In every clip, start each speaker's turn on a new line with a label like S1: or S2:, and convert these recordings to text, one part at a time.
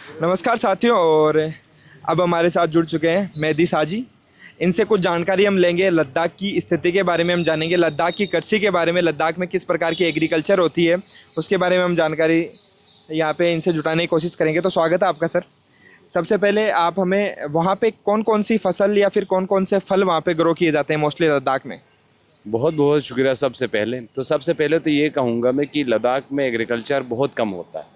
S1: नमस्कार साथियों। और अब हमारे साथ जुड़ चुके हैं मेहदी साजी। इनसे कुछ जानकारी हम लेंगे, लद्दाख की स्थिति के बारे में हम जानेंगे, लद्दाख की कृषि के बारे में, लद्दाख में किस प्रकार की एग्रीकल्चर होती है उसके बारे में हम जानकारी यहाँ पे इनसे जुटाने की कोशिश करेंगे। तो स्वागत है आपका सर। सबसे पहले आप हमें वहाँ पे कौन कौन सी फसल या फिर कौन कौन से फल वहाँ पे ग्रो किए जाते हैं मोस्टली लद्दाख में?
S2: बहुत बहुत शुक्रिया। सबसे पहले तो ये कहूँगा मैं कि लद्दाख में एग्रीकल्चर बहुत कम होता है।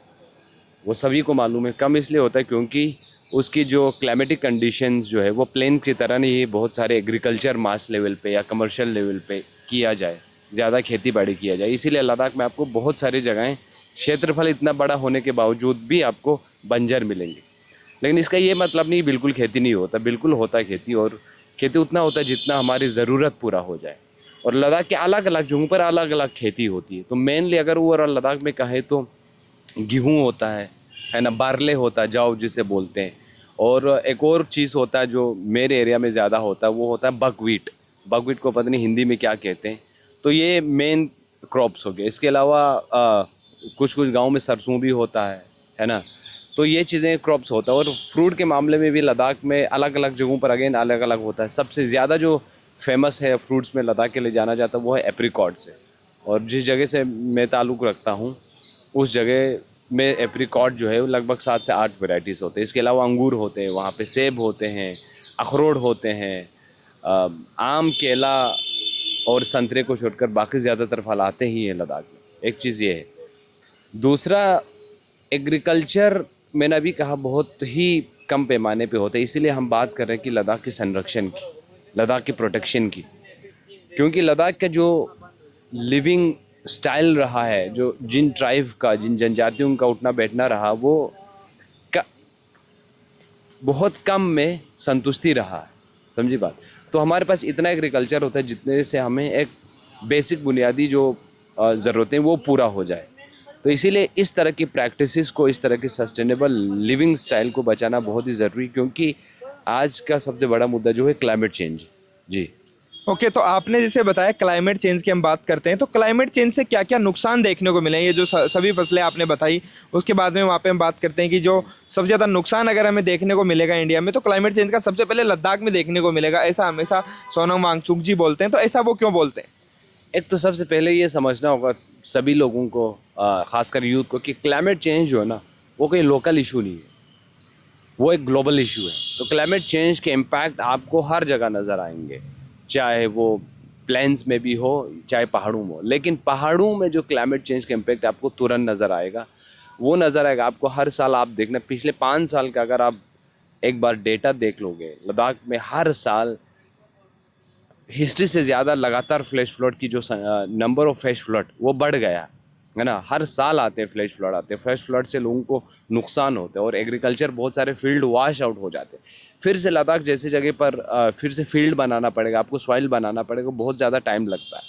S2: वो सभी को मालूम है। कम इसलिए होता है क्योंकि उसकी जो क्लाइमेटिक कंडीशंस जो है वो प्लेन की तरह नहीं है। बहुत सारे एग्रीकल्चर मास लेवल पे या कमर्शियल लेवल पे किया जाए, ज़्यादा खेती बाड़ी किया जाए, इसीलिए लद्दाख में आपको बहुत सारी जगहें, क्षेत्रफल इतना बड़ा होने के बावजूद भी आपको बंजर मिलेंगे। लेकिन इसका ये मतलब नहीं बिल्कुल खेती नहीं होता, बिल्कुल होता है खेती। और खेती उतना होता है जितना हमारी ज़रूरत पूरा हो जाए। और लद्दाख के अलग अलग जगहों पर अलग अलग खेती होती है। तो मेनली अगर वो लद्दाख में कहें तो गेहूँ होता है ना, बारले होता है, जाओ जिसे बोलते हैं। और एक और चीज़ होता है जो मेरे एरिया में ज़्यादा होता है, वो होता है बकवीट। बकवीट को पता नहीं हिंदी में क्या कहते हैं। तो ये मेन क्रॉप्स हो गए। इसके अलावा कुछ कुछ गाँव में सरसों भी होता है ना। तो ये चीज़ें क्रॉप्स होता है। और फ्रूट के मामले में भी लद्दाख में अलग अलग जगहों पर अगेन अलग अलग होता है। सबसे ज़्यादा जो फेमस है फ्रूट्स में लद्दाख के लिए जाना जाता है वो है एप्रिकॉट से। और जिस जगह से मैं ताल्लुक़ रखता हूँ उस जगह में एप्रिकॉट जो है वो लगभग 7 से 8 वैरायटीज़ होते हैं। इसके अलावा अंगूर होते हैं, वहाँ पे सेब होते हैं, अखरोट होते हैं, आम, केला और संतरे को छोड़कर बाकी ज़्यादातर फल आते ही हैं लद्दाख में। एक चीज़ ये है। दूसरा, एग्रीकल्चर मैंने अभी कहा बहुत ही कम पैमाने पे होता है। इसीलिए हम बात कर रहे हैं कि लद्दाख के संरक्षण की, लद्दाख की प्रोटेक्शन की। क्योंकि लद्दाख का जो लिविंग स्टाइल रहा है, जो जिन ट्राइब का, जिन जनजातियों का उठना बैठना रहा, वो बहुत कम में संतुष्टि रहा है। समझी बात? तो हमारे पास इतना एग्रीकल्चर होता है जितने से हमें एक बेसिक बुनियादी जो ज़रूरतें वो पूरा हो जाए। तो इसीलिए इस तरह की प्रैक्टिसेस को, इस तरह की सस्टेनेबल लिविंग स्टाइल को बचाना बहुत ही ज़रूरी, क्योंकि आज का सबसे बड़ा मुद्दा जो है क्लाइमेट चेंज। जी।
S1: ओके, तो आपने जैसे बताया क्लाइमेट चेंज की हम बात करते हैं, तो क्लाइमेट चेंज से क्या क्या नुकसान देखने को मिले? ये जो सभी फसलें आपने बताई, उसके बाद में वहाँ पे हम बात करते हैं कि जो सबसे ज़्यादा नुकसान अगर हमें देखने को मिलेगा इंडिया में, तो क्लाइमेट चेंज का सबसे पहले लद्दाख में देखने को मिलेगा, ऐसा हमेशा सोनम वांगचुक जी बोलते हैं। तो ऐसा वो क्यों बोलते हैं?
S2: एक तो सबसे पहले ये समझना होगा सभी लोगों को, खासकर यूथ को, कि क्लाइमेट चेंज जो है ना वो कोई लोकल इशू नहीं है, वो एक ग्लोबल इशू है। तो क्लाइमेट चेंज के इम्पैक्ट आपको हर जगह नज़र आएंगे, चाहे वो प्लेन्स में भी हो, चाहे पहाड़ों में हो। लेकिन पहाड़ों में जो क्लाइमेट चेंज का इम्पैक्ट आपको तुरंत नज़र आएगा, वो नज़र आएगा आपको हर साल। आप देखना पिछले 5 साल का अगर आप एक बार डेटा देख लोगे, लद्दाख में हर साल हिस्ट्री से ज़्यादा लगातार फ्लैश फ्लड की जो नंबर ऑफ फ्लैश फ्लड वो बढ़ गया है ना। हर साल आते हैं फ्लैश फ्लड, आते हैं। फ्लैश फ्लड से लोगों को नुकसान होते हैं और एग्रीकल्चर बहुत सारे फील्ड वॉश आउट हो जाते हैं। फिर से लद्दाख जैसी जगह पर फिर से फील्ड बनाना पड़ेगा, आपको सॉइल बनाना पड़ेगा, बहुत ज़्यादा टाइम लगता है।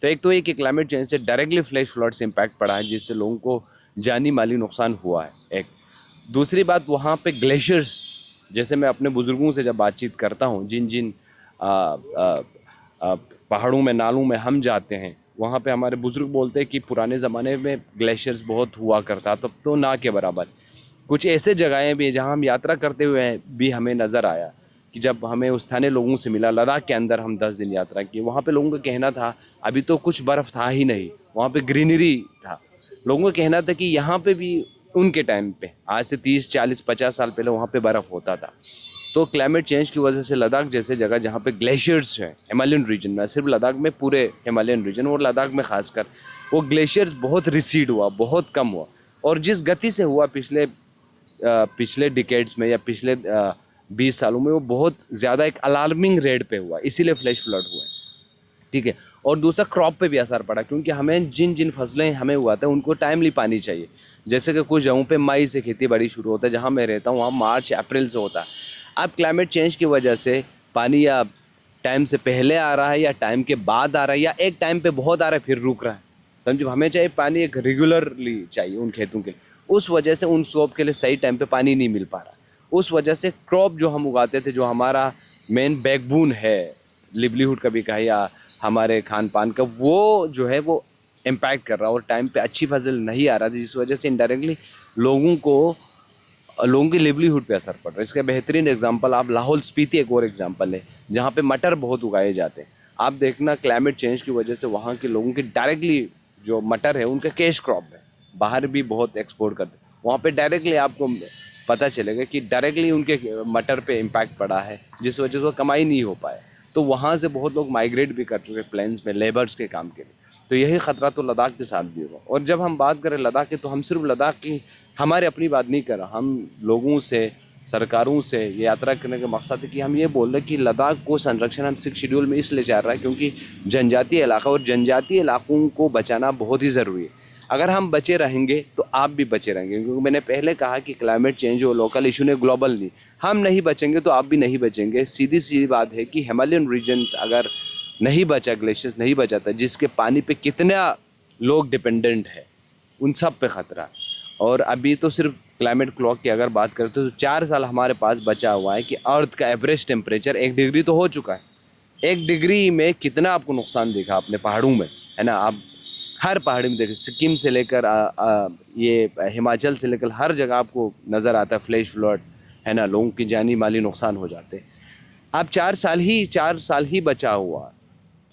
S2: तो एक तो ये कि क्लाइमेट चेंज से डायरेक्टली फ्लैश फ्लड से इम्पैक्ट पड़ा है, जिससे लोगों को जानी माली नुकसान हुआ है। एक दूसरी बात, वहाँ पे ग्लेशियर्स, जैसे मैं अपने बुज़ुर्गों से जब बातचीत करता हूँ, जिन जिन पहाड़ों में, नालों में हम जाते हैं, वहाँ पे हमारे बुज़ुर्ग बोलते हैं कि पुराने ज़माने में ग्लेशियर्स बहुत हुआ करता, तब तो ना के बराबर। कुछ ऐसे जगहें भी जहाँ हम यात्रा करते हुए भी हमें नज़र आया कि जब हमें उस स्थानीय लोगों से मिला, लद्दाख के अंदर हम 10 दिन यात्रा की, वहाँ पे लोगों का कहना था अभी तो कुछ बर्फ़ था ही नहीं, वहाँ पे ग्रीनरी था। लोगों का कहना था कि यहाँ पे भी उनके टाइम पे, आज से 30, 40, 50 साल पहले वहाँ पे बर्फ़ होता था। तो क्लाइमेट चेंज की वजह से लद्दाख जैसे जगह जहाँ पे ग्लेशियर्स हैं, हिमालयन रीजन में, सिर्फ लद्दाख में, पूरे हिमालयन रीजन और लद्दाख में खासकर, वो ग्लेशियर्स बहुत रिसीड हुआ, बहुत कम हुआ। और जिस गति से हुआ पिछले डिकेड्स में या पिछले 20 सालों में, वो बहुत ज़्यादा एक अलार्मिंग रेट पे हुआ, इसीलिए फ्लैश फ्लड हुए। ठीक है। और दूसरा, क्रॉप पे भी असर पड़ा, क्योंकि हमें जिन जिन फसलें हमें उगाते हैं उनको टाइमली पानी चाहिए। जैसे कि कुछ जगहों पे मई से खेती बाड़ी शुरू होता है, जहाँ मैं रहता हूँ वहाँ मार्च अप्रैल से होता है। अब क्लाइमेट चेंज की वजह से पानी या टाइम से पहले आ रहा है या टाइम के बाद आ रहा है, या एक टाइम पे बहुत आ रहा है फिर रुक रहा है। समझो, हमें चाहिए पानी एक रेगुलरली चाहिए उन खेतों के लिए। उस वजह से उन क्रॉप के लिए सही टाइम पे पानी नहीं मिल पा रहा। उस वजह से क्रॉप जो हम उगाते थे, जो हमारा मेन बैकबोन है लिवलीहुड का भी कहा, या हमारे खान पान का, वो जो है वो इम्पैक्ट कर रहा है और टाइम पे अच्छी फसल नहीं आ रहा थी, जिस वजह से इनडायरेक्टली लोगों को लोगों की लिवलीहुड पे असर पड़ रहा है। इसका बेहतरीन एग्जांपल आप लाहौल स्पीति एक और एग्जांपल है, जहाँ पे मटर बहुत उगाए जाते हैं। आप देखना क्लाइमेट चेंज की वजह से वहाँ के लोगों की डायरेक्टली जो मटर है उनका कैश क्रॉप है, बाहर भी बहुत एक्सपोर्ट करते हैं। वहाँ पे डायरेक्टली आपको पता चलेगा कि डायरेक्टली उनके मटर पे इम्पैक्ट पड़ा है, जिस वजह से वो कमाई नहीं हो पाया। तो वहाँ से बहुत लोग माइग्रेट भी कर चुके हैं प्लेन्स में लेबर्स के काम के लिए। तो यही ख़तरा तो लद्दाख के साथ भी होगा। और जब हम बात करें लद्दाख की, तो हम सिर्फ लद्दाख की हमारे अपनी बात नहीं कर रहा, हम लोगों से, सरकारों से ये यात्रा करने का मकसद है कि हम ये बोल रहे हैं कि लद्दाख को संरक्षण हम 6 शेड्यूल में इसलिए चाह रहा है क्योंकि जनजातीय इलाका, और जनजातीय इलाकों को बचाना बहुत ही ज़रूरी है। अगर हम बचे रहेंगे तो आप भी बचे रहेंगे, क्योंकि मैंने पहले कहा कि क्लाइमेट चेंज वो लोकल इशू ने, ग्लोबल नहीं। हम नहीं बचेंगे तो आप भी नहीं बचेंगे। सीधी सी बात है कि हिमालयन रीजन्स अगर नहीं बचा, ग्लेशियर्स नहीं बचाता, जिसके पानी पे कितना लोग डिपेंडेंट है, उन सब पे ख़तरा है। और अभी तो सिर्फ क्लाइमेट क्लॉक की अगर बात करें तो 4 साल हमारे पास बचा हुआ है कि अर्थ का एवरेज टेम्परेचर 1 डिग्री तो हो चुका है। 1 डिग्री में कितना आपको नुकसान दिखा अपने पहाड़ों में, है ना। आप हर पहाड़ी में देखें, सिक्किम से लेकर ये हिमाचल से लेकर हर जगह आपको नज़र आता है फ्लैश फ्लड, है ना। लोगों की जानी माली नुकसान हो जाते हैं। अब 4 साल ही बचा हुआ,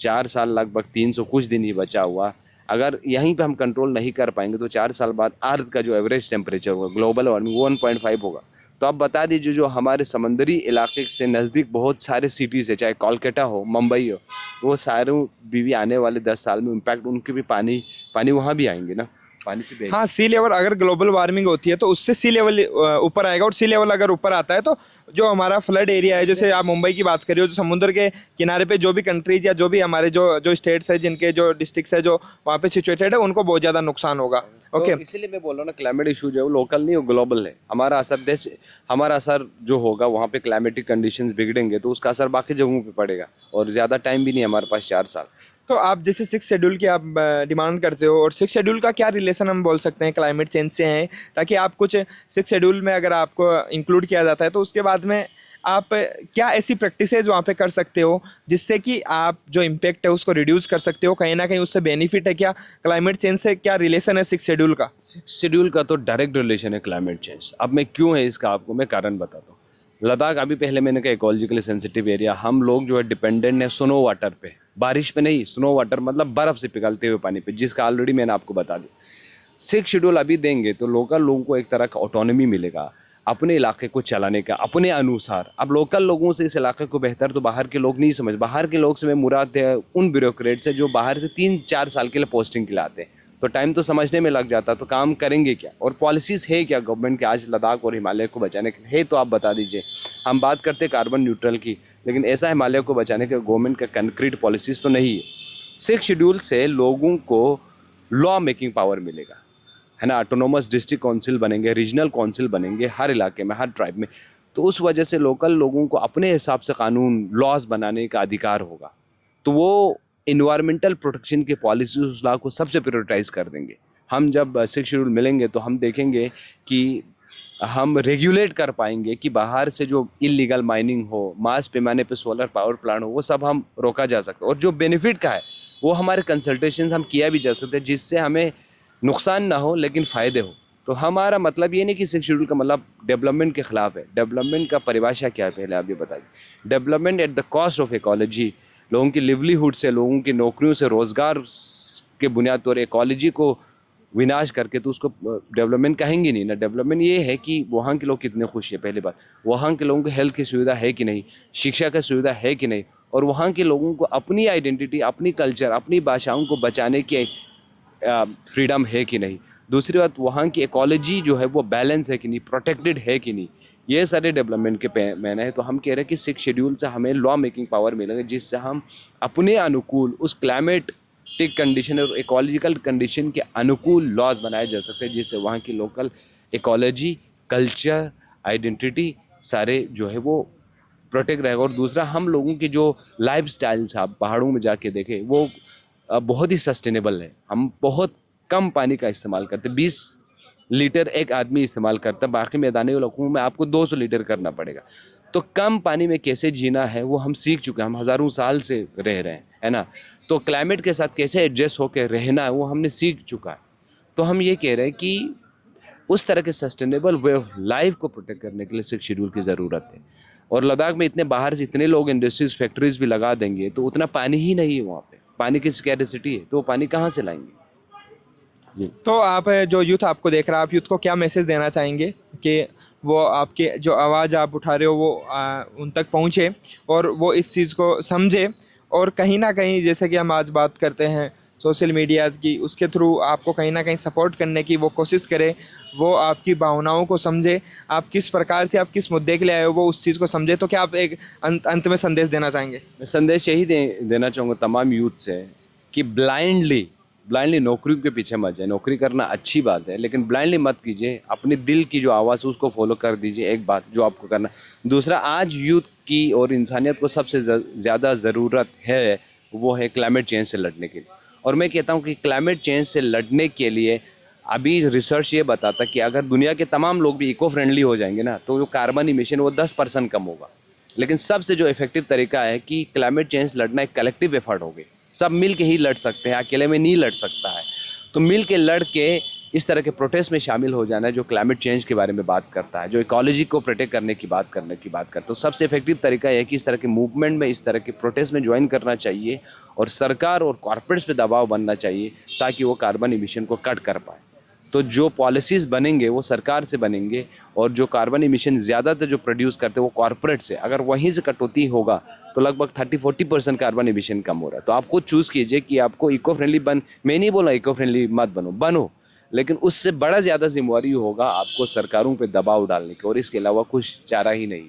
S2: 4 साल लगभग 300 कुछ दिन ही बचा हुआ। अगर यहीं पे हम कंट्रोल नहीं कर पाएंगे तो 4 साल बाद अर्थ का जो एवरेज टेम्परेचर होगा, ग्लोबल वार्मिंग 1.5 होगा। तो आप बता दीजिए, जो हमारे समंदरी इलाके से नज़दीक बहुत सारे सिटीज़ है, चाहे कोलकाता हो, मुंबई हो, वो सारे भी आने वाले 10 साल में इम्पैक्ट, उनके भी पानी वहाँ भी आएंगे ना, पानी की बह।
S1: हाँ, सी लेवल अगर ग्लोबल वार्मिंग होती है तो उससे सी लेवल ऊपर आएगा, और सी लेवल अगर ऊपर आता है तो जो हमारा फ्लड एरिया है, जैसे आप मुंबई की बात करिए, जो समुद्र के किनारे पे जो भी कंट्रीज या जो भी हमारे जो स्टेट्स है, जिनके जो डिस्ट्रिक्ट्स है जो वहाँ पे सिचुएटेड है, उनको बहुत ज़्यादा नुकसान होगा। ओके,
S2: तो इसीलिए मैं बोल रहा हूँ ना, क्लाइमेट इशू जो है वो लोकल नहीं, वो ग्लोबल है। हमारा असर जो होगा वहाँ पे क्लाइमेटिक कंडीशंस बिगड़ेंगे तो उसका असर बाकी जगहों पे पड़ेगा, और ज़्यादा टाइम भी नहीं हमारे पास, 4 साल।
S1: तो आप जैसे 6 शेड्यूल की आप डिमांड करते हो, और 6 शेड्यूल का क्या रिलेशन हम बोल सकते हैं क्लाइमेट चेंज से है, ताकि आप कुछ 6 शेड्यूल में अगर आपको इंक्लूड किया जाता है तो उसके बाद में आप क्या ऐसी प्रैक्टिसेज वहाँ पे कर सकते हो जिससे कि आप जो इम्पेक्ट है उसको रिड्यूस कर सकते हो, कहीं ना कहीं उससे बेनिफिट है क्या, क्लाइमेट चेंज से क्या रिलेशन है 6 शेड्यूल का?
S2: शेड्यूल का तो डायरेक्ट रिलेशन है क्लाइमेट चेंज। अब मैं क्यों है इसका आपको मैं कारण बताता हूँ। लद्दाख अभी पहले मैंने कहा इकोलॉजिकली सेंसिटिव एरिया, हम लोग जो है डिपेंडेंट है स्नो वाटर पे, बारिश पे नहीं, स्नो वाटर मतलब बर्फ़ से पिघलते हुए पानी पे, जिसका ऑलरेडी मैंने आपको बता दिया। 6 शेड्यूल अभी देंगे तो लोकल लोगों को एक तरह का ऑटोनॉमी मिलेगा अपने इलाके को चलाने का अपने अनुसार। अब लोकल लोगों से इस इलाके को बेहतर तो बाहर के लोग नहीं समझ। बाहर के लोग से मैं मुराद है उन ब्यूरोक्रेट से जो बाहर से 3-4 साल के लिए पोस्टिंग के लिए आते हैं, तो टाइम तो समझने में लग जाता, तो काम करेंगे क्या, और पॉलिसीज़ है क्या गवर्नमेंट के आज लद्दाख और हिमालय को बचाने के है, तो आप बता दीजिए। हम बात करते कार्बन न्यूट्रल की, लेकिन ऐसा हिमालय को बचाने के गवर्नमेंट का कंक्रीट पॉलिसीज़ तो नहीं है। 6 शेड्यूल से लोगों को लॉ मेकिंग पावर मिलेगा, है ना। ऑटोनोमस डिस्ट्रिक्ट काउंसिल बनेंगे, रीजनल काउंसिल बनेंगे हर इलाके में, हर ट्राइब में। तो उस वजह से लोकल लोगों को अपने हिसाब से कानून लॉज बनाने का अधिकार होगा। तो वो इन्वायरमेंटल प्रोटेक्शन के पॉलिसी उस लॉ को सबसे प्रायोरिटाइज कर देंगे। हम जब 6 शेड्यूल मिलेंगे तो हम देखेंगे कि हम रेगुलेट कर पाएंगे कि बाहर से जो इलीगल माइनिंग हो, मास पैमाने पे सोलर पावर प्लांट हो, वो सब हम रोका जा सकता है। और जो बेनिफिट का है वो हमारे कंसल्टेशन हम किया भी जा सकते हैं, जिससे हमें नुकसान ना हो लेकिन फ़ायदे हो। तो हमारा मतलब ये नहीं कि 6 शेड्यूल का मतलब डेवलपमेंट के ख़िलाफ़ है। डेवलपमेंट का परिभाषा क्या है पहले आप ये बताइए। Development at the cost of ecology, लोगों की लिवलीहुड से, लोगों की नौकरियों से, रोज़गार के बुनियाद पर इकोलॉजी को विनाश करके तो उसको डेवलपमेंट कहेंगे नहीं ना। डेवलपमेंट ये है कि वहाँ के लोग कितने खुश हैं, पहली बात। वहाँ के लोगों को हेल्थ की सुविधा है कि नहीं, शिक्षा की सुविधा है कि नहीं, और वहाँ के लोगों को अपनी आइडेंटिटी, अपनी कल्चर, अपनी भाषाओं को बचाने की फ्रीडम है कि नहीं। दूसरी बात, वहाँ की इकोलॉजी जो है वो बैलेंस है कि नहीं, प्रोटेक्टेड है कि नहीं। ये सारे डेवलपमेंट के मैंने है। तो हम कह रहे हैं कि 6 शेड्यूल से हमें लॉ मेकिंग पावर मिलेगा, जिससे हम अपने अनुकूल उस क्लाइमेटिक कंडीशन और इकोलॉजिकल कंडीशन के अनुकूल लॉज बनाए जा सकते हैं, जिससे वहाँ की लोकल इकोलॉजी, कल्चर, आइडेंटिटी सारे जो है वो प्रोटेक्ट रहेगा। और दूसरा, हम लोगों की जो लाइफ स्टाइल्स आप पहाड़ों में जाके देखें वो बहुत ही सस्टेनेबल है। हम बहुत कम पानी का इस्तेमाल करते हैं, 20 लीटर एक आदमी इस्तेमाल करता है, बाकी मैदानी इलाकों में आपको 200 लीटर करना पड़ेगा। तो कम पानी में कैसे जीना है वो हम सीख चुके हैं, हम हज़ारों साल से रह रहे हैं, है ना। तो क्लाइमेट के साथ कैसे एडजस्ट होकर रहना है वो हमने सीख चुका है। तो हम ये कह रहे हैं कि उस तरह के सस्टेनेबल वे ऑफ लाइफ को प्रोटेक्ट करने के लिए 6 शेड्यूल की ज़रूरत है। और लद्दाख में इतने बाहर से इतने लोग इंडस्ट्रीज फैक्ट्रीज भी लगा देंगे तो उतना पानी ही नहीं है वहाँ पे, पानी की स्कैरसिटी है, तो वो पानी कहाँ से लाएंगे? जी।
S1: तो आप जो यूथ आपको देख रहा है, आप यूथ को क्या मैसेज देना चाहेंगे कि वो आपके जो आवाज़ आप उठा रहे हो वो उन तक पहुँचे और वो इस चीज़ को समझे, और कहीं ना कहीं जैसे कि हम आज बात करते हैं सोशल मीडिया की, उसके थ्रू आपको कहीं ना कहीं सपोर्ट करने की वो कोशिश करे, वो आपकी भावनाओं को समझे, आप किस प्रकार से आप किस मुद्दे के लिए आए हो वो उस चीज़ को समझे। तो क्या आप एक अंत में संदेश देना चाहेंगे?
S2: मैं संदेश यही देना चाहूँगा तमाम यूथ से कि ब्लाइंडली नौकरी के पीछे मत जाए। नौकरी करना अच्छी बात है, लेकिन ब्लाइंडली मत कीजिए, अपने दिल की जो आवाज़ है उसको फॉलो कर दीजिए। एक बात जो आपको करना। दूसरा, आज यूथ की और इंसानियत को सबसे ज़्यादा ज़रूरत है वो है क्लाइमेट चेंज से लड़ने के लिए। और मैं कहता हूँ कि क्लाइमेट चेंज से लड़ने के लिए अभी रिसर्च ये बताता कि अगर दुनिया के तमाम लोग भी इको फ्रेंडली हो जाएंगे ना, तो जो कार्बन इमिशन वो 10% कम होगा। लेकिन सबसे जो इफेक्टिव तरीका है कि क्लाइमेट चेंज लड़ना एक कलेक्टिव एफर्ट हो गई, सब मिल के ही लड़ सकते हैं, अकेले में नहीं लड़ सकता है। तो मिल के लड़ के इस तरह के प्रोटेस्ट में शामिल हो जाना है जो क्लाइमेट चेंज के बारे में बात करता है, जो इकोलॉजी को प्रोटेक्ट करने की बात करता है। तो सबसे इफेक्टिव तरीका यह है कि इस तरह के मूवमेंट में, इस तरह के प्रोटेस्ट में ज्वाइन करना चाहिए और सरकार और कॉर्पोरेट्स पे दबाव बनना चाहिए ताकि वो कार्बन इमिशन को कट कर पाए। तो जो पॉलिसीज़ बनेंगे वो सरकार से बनेंगे, और जो कार्बन इमिशन ज़्यादातर जो प्रोड्यूस करते हैं वो कॉर्पोरेट से, अगर वहीं से कटौती होगा तो लगभग 30-40% कार्बन इमिशन कम हो रहा है। तो आप खुद चूज़ कीजिए कि आपको इको फ्रेंडली मैं नहीं बोला इको फ्रेंडली मत बनो, लेकिन उससे बड़ा ज़्यादा जिम्मेवारी होगा आपको सरकारों पे दबाव डालने की, और इसके अलावा कुछ चारा ही नहीं।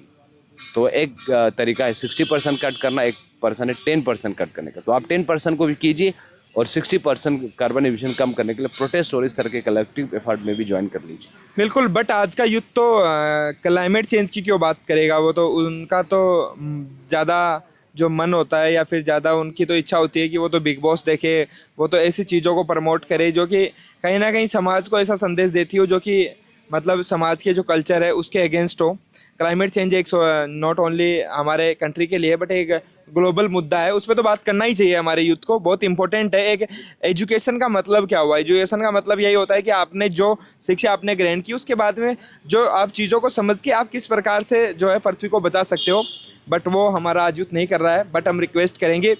S2: तो एक तरीका है 60% कट करना, एक पर्सन है 10% कट करने का। तो आप 10% को भी कीजिए और 60% कार्बन एमिशन कम करने के लिए प्रोटेस्ट और इस तरह के कलेक्टिव एफर्ट में भी ज्वाइन कर लीजिए।
S1: बिल्कुल, बट आज का यूथ तो क्लाइमेट चेंज की क्यों बात करेगा? वो तो उनका तो ज़्यादा जो मन होता है या फिर ज़्यादा उनकी तो इच्छा होती है कि वो तो बिग बॉस देखे, वो तो ऐसी चीज़ों को प्रमोट करे जो कि कहीं ना कहीं समाज को ऐसा संदेश देती हो जो कि मतलब समाज के जो कल्चर है उसके अगेंस्ट हो। क्लाइमेट चेंज एक नॉट ओनली हमारे कंट्री के लिए बट एक ग्लोबल मुद्दा है, उस पर तो बात करना ही चाहिए हमारे यूथ को, बहुत इंपॉर्टेंट है। एक एजुकेशन का मतलब क्या हुआ? एजुकेशन का मतलब यही होता है कि आपने जो शिक्षा आपने ग्रहण की उसके बाद में जो आप चीज़ों को समझ के आप किस प्रकार से जो है पृथ्वी को बचा सकते हो, बट वो हमारा आज यूथ नहीं कर रहा है। बट हम रिक्वेस्ट करेंगे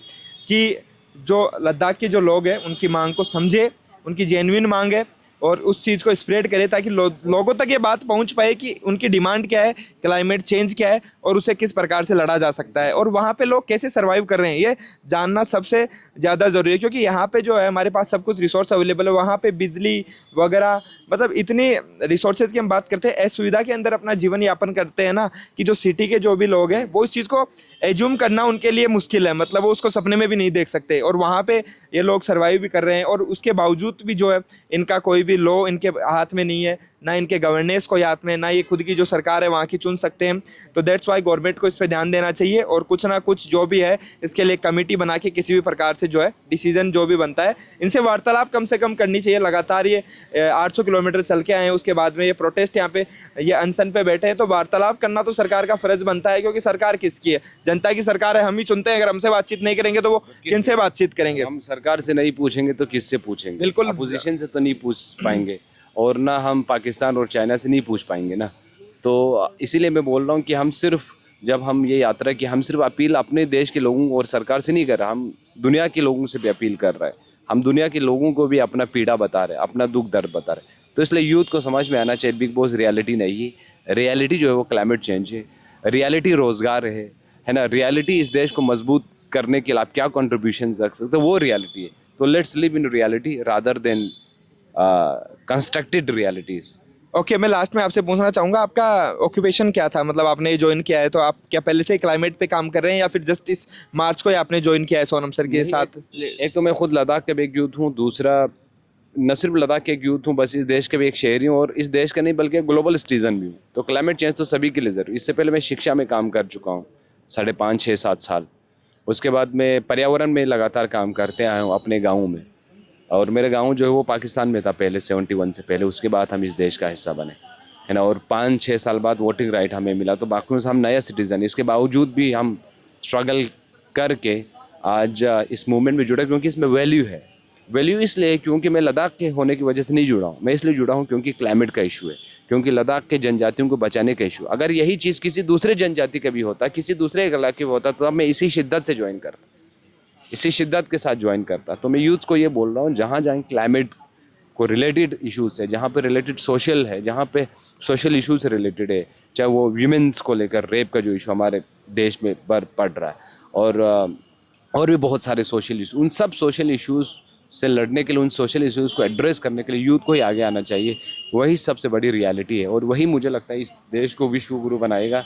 S1: कि जो लद्दाख के जो लोग हैं उनकी मांग को समझे, उनकी जेन्युइन मांग है, और उस चीज़ को स्प्रेड करें ताकि लोगों तक ये बात पहुंच पाए कि उनकी डिमांड क्या है, क्लाइमेट चेंज क्या है और उसे किस प्रकार से लड़ा जा सकता है, और वहाँ पे लोग कैसे सर्वाइव कर रहे हैं ये जानना सबसे ज़्यादा ज़रूरी है। क्योंकि यहाँ पे जो है हमारे पास सब कुछ रिसोर्स अवेलेबल है, वहाँ पे बिजली वगैरह मतलब इतनी रिसोर्सेज की हम बात करते हैं, असुविधा के अंदर अपना जीवन यापन करते हैं ना कि जो सिटी के जो भी लोग हैं वो इस चीज़ को एज्यूम करना उनके लिए मुश्किल है, मतलब वो उसको सपने में भी नहीं देख सकते, और वहाँ पे ये लोग सर्वाइव भी कर रहे हैं। और उसके बावजूद भी जो है इनका कोई भी लॉ इनके हाथ में नहीं है, ना इनके गवर्नेंस को हाथ में, ना ये खुद की जो सरकार है वहाँ की चुन सकते हैं। तो दैट्स वाई गवर्नमेंट को इस पर ध्यान देना चाहिए और कुछ ना कुछ जो भी है इसके लिए कमेटी बना के किसी भी प्रकार से जो है डिसीजन जो भी बनता है इनसे वार्तालाप कम से कम करनी चाहिए। लगातार ये 800 किलोमीटर चल के आए हैं, उसके बाद में ये प्रोटेस्ट यहाँ पे ये अनशन पे बैठे हैं, तो वार्तालाप करना तो सरकार का फर्ज बनता है, क्योंकि सरकार किसकी है? जनता की सरकार है, हम ही चुनते हैं। अगर हमसे बातचीत नहीं करेंगे तो वो किनसे बातचीत करेंगे?
S2: हम सरकार से नहीं पूछेंगे तो किससे पूछेंगे?
S1: बिल्कुल,
S2: अपोजिशन से तो नहीं पूछ पाएंगे और ना हम पाकिस्तान और चाइना से नहीं पूछ पाएंगे ना। तो इसीलिए मैं बोल रहा हूँ कि हम सिर्फ जब हम ये यात्रा की हम सिर्फ अपील अपने देश के लोगों और सरकार से नहीं कर रहे, हम दुनिया के लोगों से भी अपील कर रहे हैं। हम दुनिया के लोगों को भी अपना पीड़ा बता रहे हैं, अपना दुख दर्द बता रहे हैं। तो इसलिए यूथ को समझ में आना चाहिए बिग बॉस रियलिटी नहीं है। रियलिटी जो है वो क्लाइमेट चेंज है, रियलिटी रोज़गार है ना। रियलिटी इस देश को मजबूत करने के लिए आप क्या कंट्रीब्यूशन रख सकते हो वो रियलिटी है। तो let's live in reality rather than constructed realities.
S1: Okay, मैं लास्ट में आपसे पूछना चाहूँगा आपका ऑक्यूपेशन क्या था? मतलब आपने ये ज्वाइन किया है तो आप क्या पहले से क्लाइमेट पे काम कर रहे हैं या फिर जस्ट इस मार्च को ही आपने ज्वाइन किया है सोनम सर के साथ?
S2: एक तो मैं खुद लद्दाख का भी एक यूथ हूँ, दूसरा न सिर्फ लद्दाख के एक यूथ हूँ, बस इस देश के भी एक शहरी हूँ और इस देश का नहीं बल्कि ग्लोबल सिटीजन भी हूँ। तो क्लाइमेट चेंज तो सभी के लिए ज़रूरी। इससे पहले मैं शिक्षा में काम कर चुका हूँ 5.5, 6, 7 साल। उसके बाद मैं पर्यावरण में लगातार काम करते आया हूँ अपने गाँव में, और मेरा गांव जो है वो पाकिस्तान में था पहले 71 से पहले। उसके बाद हम इस देश का हिस्सा बने, है ना। और 5-6 साल बाद वोटिंग राइट हमें मिला, तो बाकियों से हम नया सिटीज़न। इसके बावजूद भी हम स्ट्रगल करके आज इस मूवमेंट में जुड़े, क्योंकि इसमें वैल्यू है। वैल्यू इसलिए है क्योंकि मैं लद्दाख के होने की वजह से नहीं जुड़ा हूँ, मैं इसलिए जुड़ा हूँ क्योंकि क्लाइमेट का इशू है, क्योंकि लद्दाख के जनजातियों को बचाने का इशू। अगर यही चीज़ किसी दूसरे जनजाति का भी होता, किसी दूसरे इलाके में होता, तो अब मैं इसी शिद्दत से ज्वाइन करता, इसी शिद्दत के साथ ज्वाइन करता। तो मैं यूथ को ये बोल रहा हूँ, जहाँ जहाँ क्लाइमेट को रिलेटेड इश्यूज है, जहाँ पे रिलेटेड सोशल है, जहाँ पे सोशल इश्यूज से रिलेटेड है, चाहे वो वीमेंस को लेकर रेप का जो इशू हमारे देश में पड़ रहा है, और भी बहुत सारे सोशल इशू, उन सब सोशल इश्यूज से लड़ने के लिए, उन सोशल इश्यूज को एड्रेस करने के लिए यूथ को ही आगे आना चाहिए। वही सबसे बड़ी रियलिटी है और वही मुझे लगता है इस देश को विश्व गुरु बनाएगा।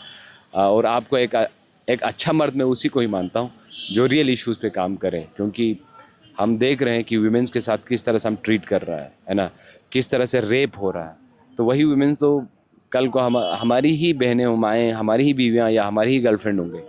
S2: और आपको एक अच्छा मर्द मैं उसी को ही मानता हूँ जो रियल इश्यूज़ पे काम करे, क्योंकि हम देख रहे हैं कि वीमेंस के साथ किस तरह से हम ट्रीट कर रहा है ना, किस तरह से रेप हो रहा है। तो वही वीमेंस तो कल को हमारी ही बहनें हो, माएँ, हमारी ही बीवियाँ या हमारी ही गर्लफ्रेंड होंगे।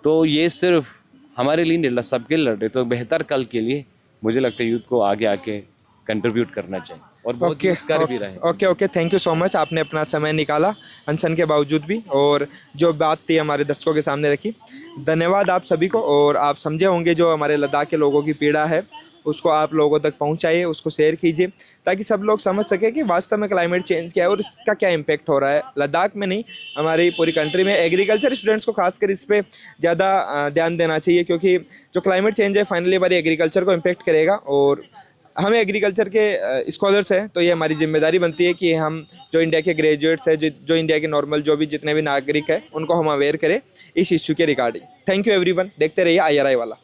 S2: तो ये सिर्फ हमारे लिए नहीं लड़, सबके लिए लड़ रहे। तो बेहतर कल के लिए मुझे लगता है यूथ को आगे आके कंट्रीब्यूट करना चाहिए और बहुत
S1: ओके
S2: youth कर भी रहे हैं।
S1: Okay okay, thank you so much, आपने अपना समय निकाला अनशन के बावजूद भी, और जो बात थी हमारे दर्शकों के सामने रखी। धन्यवाद आप सभी को। और आप समझे होंगे जो हमारे लद्दाख के लोगों की पीड़ा है उसको आप लोगों तक पहुंचाइए, उसको शेयर कीजिए, ताकि सब लोग समझ सके कि वास्तव में क्लाइमेट चेंज क्या है और इसका क्या इम्पैक्ट हो रहा है। लद्दाख में नहीं, हमारी पूरी कंट्री में एग्रीकल्चर स्टूडेंट्स को खासकर इस पर ज़्यादा ध्यान देना चाहिए, क्योंकि जो क्लाइमेट चेंज है फाइनली हमारी एग्रीकल्चर को इम्पैक्ट करेगा। और हमें एग्रीकल्चर के स्कॉलर्स हैं तो ये हमारी जिम्मेदारी बनती है कि हम जो इंडिया के ग्रेजुएट्स हैं, जो इंडिया के नॉर्मल जो भी जितने भी नागरिक हैं, उनको हम अवेयर करें इस इश्यू के रिगार्डिंग। थैंक यू एवरीवन, देखते रहिए IRI वाला।